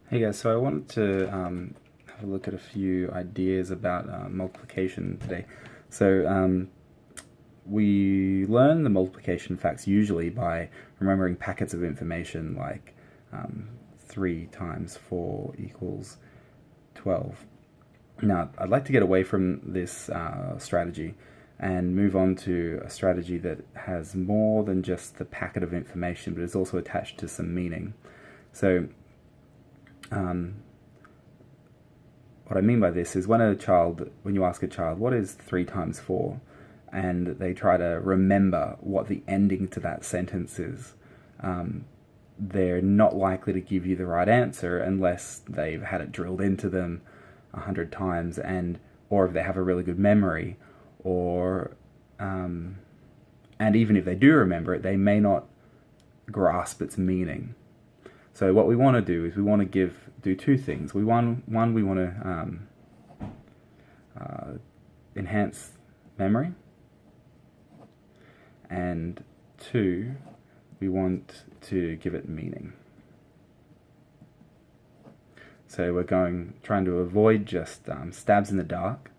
Hey guys, so I wanted to have a look at a few ideas about multiplication today. So we learn the multiplication facts usually by remembering packets of information like 3 times 4 equals 12. Now, I'd like to get away from this strategy and move on to a strategy that has more than just the packet of information, but is also attached to some meaning. So um, what I mean by this is when you ask a child, what is 3 times 4? And they try to remember what the ending to that sentence is, they're not likely to give you the right answer unless they've had it drilled into them 100 times, or if they have a really good memory, or and even if they do remember it, they may not grasp its meaning. So what we want to do is we want to do two things. We want to enhance memory, and two, we want to give it meaning. So we're trying to avoid just stabs in the dark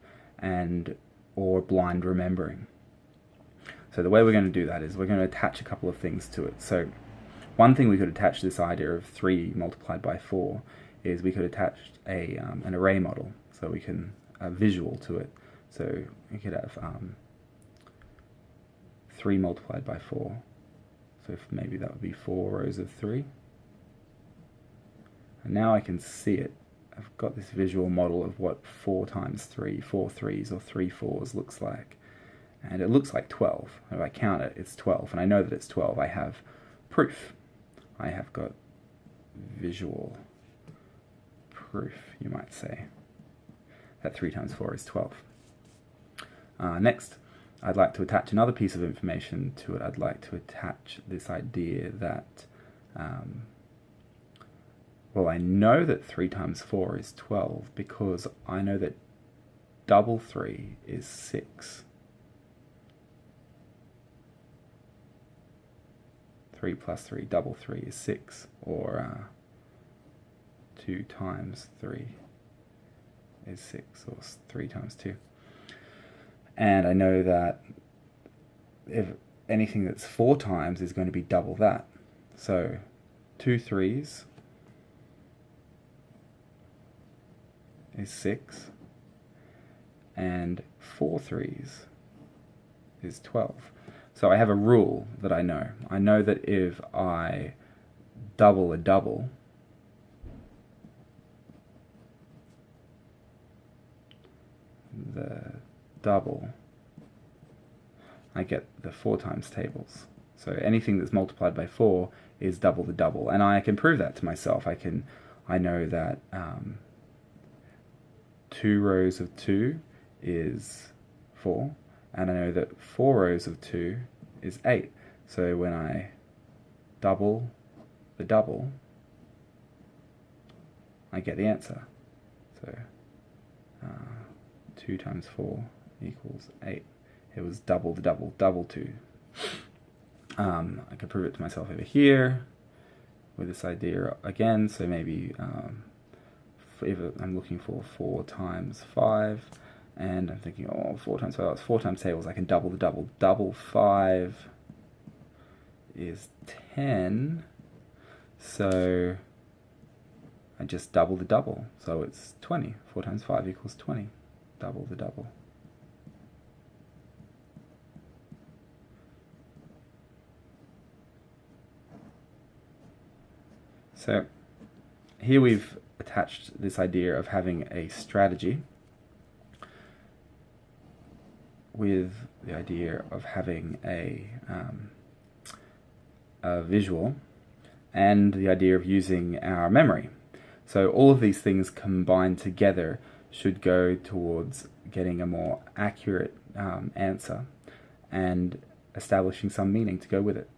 or blind remembering. So the way we're going to do that is we're going to attach a couple of things to it. So one thing we could attach to this idea of 3 multiplied by 4 is we could attach an array model, so we can visual to it. So we could have 3 multiplied by 4. So maybe that would be 4 rows of 3. And now I can see it. I've got this visual model of what 4 times 3, 4 threes or 3 fours looks like. And it looks like 12. If I count it, it's 12. And I know that it's 12. I have proof. I have got visual proof, you might say, that 3 times 4 is 12. Next, I'd like to attach another piece of information to it. I'd like to attach this idea that, I know that 3 times 4 is 12 because I know that double 3 is 6. 3 plus 3, double 3 is 6, or 2 times 3 is 6, or 3 times 2. And I know that if anything that's 4 times is going to be double that. So 2 threes is 6, and 4 threes is 12. So I have a rule that I know. I know that if I double a double, the double, I get the 4 times tables. So anything that's multiplied by 4 is double the double. And I can prove that to myself. I know that 2 rows of 2 is 4. And I know that 4 rows of 2 is 8. So when I double the double, I get the answer. So 2 times 4 equals 8. It was double the double, double 2. I can prove it to myself over here with this idea again. So maybe if I'm looking for 4 times 5, and I'm thinking, 4 times 5, it's 4 times tables, I can double the double. Double 5 is 10, so I just double the double. So it's 20. 4 times 5 equals 20. Double the double. So here we've attached this idea of having a strategy with the idea of having a visual, and the idea of using our memory. So all of these things combined together should go towards getting a more accurate answer and establishing some meaning to go with it.